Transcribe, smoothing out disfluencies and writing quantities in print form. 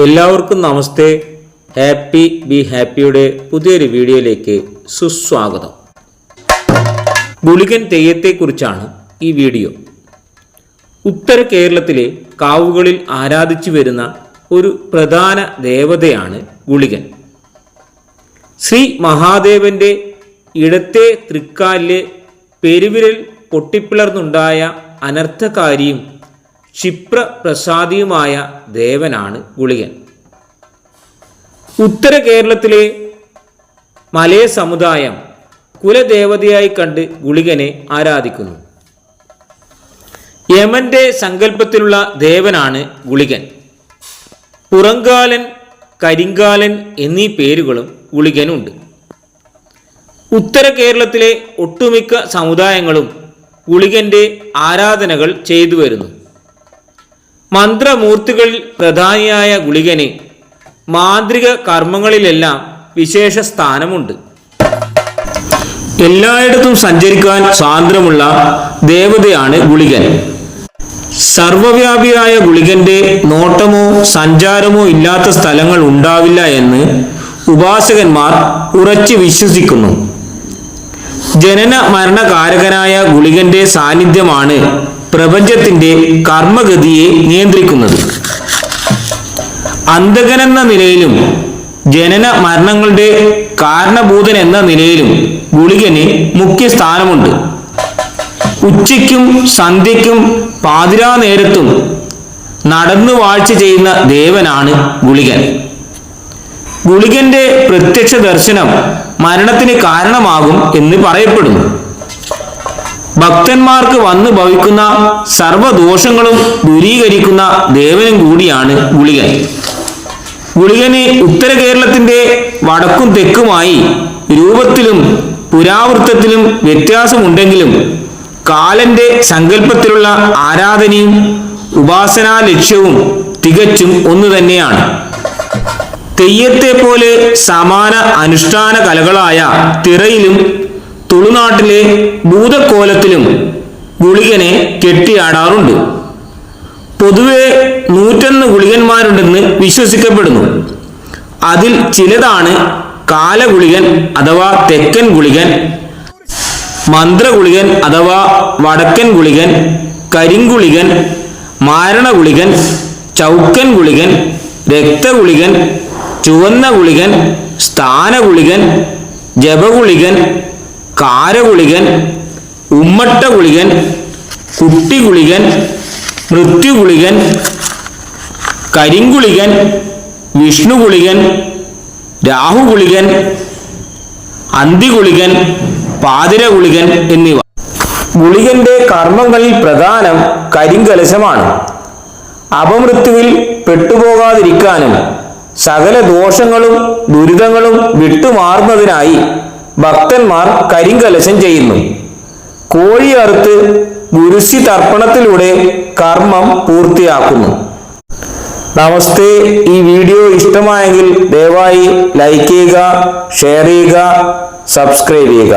എല്ലാവർക്കും നമസ്തേ. Happy be ഹാപ്പിയുടെ പുതിയൊരു വീഡിയോയിലേക്ക് സുസ്വാഗതം. ഗുളികൻ തെയ്യത്തെക്കുറിച്ചാണ് ഈ വീഡിയോ. ഉത്തര കേരളത്തിലെ കാവുകളിൽ ആരാധിച്ചു വരുന്ന ഒരു പ്രധാന ദേവതയാണ് ഗുളികൻ. ശ്രീ മഹാദേവന്റെ ഇടത്തെ തൃക്കാലിലെ പെരുവിരൽ പൊട്ടിപ്പിളർന്നുണ്ടായ അനർത്ഥകാരിയും ക്ഷിപ്രപ്രസാദിയുമായ ദേവനാണ് ഗുളികൻ. ഉത്തര കേരളത്തിലെ മലയ സമുദായം കുലദേവതയായി കണ്ട് ഗുളികനെ ആരാധിക്കുന്നു. യമന്റെ സങ്കല്പത്തിലുള്ള ദേവനാണ് ഗുളികൻ. പുറങ്കാലൻ, കരിങ്കാലൻ എന്നീ പേരുകളും ഗുളികനുണ്ട്. ഉത്തര കേരളത്തിലെ ഒട്ടുമിക്ക സമുദായങ്ങളും ഗുളികന്റെ ആരാധനകൾ ചെയ്തു വരുന്നു. മന്ത്രമൂർത്തികളിൽ പ്രധാനിയായ ഗുളികന് മാന്ത്രിക കർമ്മങ്ങളിലെല്ലാം വിശേഷ സ്ഥാനമുണ്ട്. എല്ലായിടത്തും സഞ്ചരിക്കാൻ സ്വാതന്ത്ര്യമുള്ള ദേവതയാണ് ഗുളികൻ. സർവവ്യാപിയായ ഗുളികന്റെ നോട്ടമോ സഞ്ചാരമോ ഇല്ലാത്ത സ്ഥലങ്ങൾ ഉണ്ടാവില്ല എന്ന് ഉപാസകന്മാർ ഉറച്ചു വിശ്വസിക്കുന്നു. ജനന മരണകാരകനായ ഗുളികന്റെ സാന്നിധ്യമാണ് പ്രപഞ്ചത്തിന്റെ കർമ്മഗതിയെ നിയന്ത്രിക്കുന്നത്. അന്തകനെന്ന നിലയിലും ജനന മരണങ്ങളുടെ കാരണഭൂതൻ എന്ന നിലയിലും ഗുളികന് മുഖ്യ സ്ഥാനമുണ്ട്. ഉച്ചയ്ക്കും സന്ധ്യയ്ക്കും പാതിരാ നേരത്തും നടന്നു വാഴ്ച ചെയ്യുന്ന ദേവനാണ് ഗുളികൻ. ഗുളികന്റെ പ്രത്യക്ഷ ദർശനം മരണത്തിന് കാരണമാകും എന്ന് പറയപ്പെടുന്നു. ഭക്തന്മാർക്ക് വന്നു ഭവിക്കുന്ന സർവദോഷങ്ങളും ദൂരീകരിക്കുന്ന ദേവനും കൂടിയാണ് ഗുളികൻ. ഗുളികന് ഉത്തര കേരളത്തിന്റെ വടക്കും തെക്കുമായി രൂപത്തിലും പുരാവൃത്തത്തിലും വ്യത്യാസമുണ്ടെങ്കിലും കാലന്റെ സങ്കല്പത്തിലുള്ള ആരാധനയും ഉപാസനാ ലക്ഷ്യവും തികച്ചും ഒന്നു തന്നെയാണ്. തെയ്യത്തെ പോലെ സമാന അനുഷ്ഠാന കലകളായ തിറയിലും തുളുനാട്ടിലെ ഭൂതക്കോലത്തിലും ഗുളികനെ കെട്ടിയാടാറുണ്ട്. പൊതുവെ 101 ഗുളികന്മാരുണ്ടെന്ന് വിശ്വസിക്കപ്പെടുന്നു. അതിൽ ചിലതാണ് കാലഗുളികൻ അഥവാ തെക്കൻ ഗുളികൻ, മന്ത്രഗുളികൻ അഥവാ വടക്കൻ ഗുളികൻ, കരിങ്കുളികൻ, മാരണഗുളികൻ, ചൗക്കൻ ഗുളികൻ, രക്തഗുളികൻ, ചുവന്ന ഗുളികൻ, സ്ഥാനഗുളികൻ, ജപഗുളികൻ, കാരഗുളികൻ, ഉമ്മട്ട ഗുളികൻ, കുട്ടിഗുളികൻ, മൃത്യുഗുളികൻ, കരിങ്കുളികൻ, വിഷ്ണുഗുളികൻ, രാഹുഗുളികൻ, അന്തിഗുളികൻ, പാതിരഗുളികൻ എന്നിവ. ഗുളികന്റെ കർമ്മങ്ങളിൽ പ്രധാനം കരിങ്കലശമാണ്. അപമൃത്യുവിൽ പെട്ടുപോകാതിരിക്കാനും സകല ദോഷങ്ങളും ദുരിതങ്ങളും വിട്ടുമാറുന്നതിനായി ഭക്തന്മാർ കരിങ്കലശം ചെയ്യുന്നു. കോഴി അറുത്ത് ഗുരുസി തർപ്പണത്തിലൂടെ കർമ്മം പൂർത്തിയാക്കുന്നു. നമസ്തേ. ഈ വീഡിയോ ഇഷ്ടമായെങ്കിൽ ദയവായി ലൈക്ക് ചെയ്യുക, ഷെയർ ചെയ്യുക, സബ്സ്ക്രൈബ് ചെയ്യുക.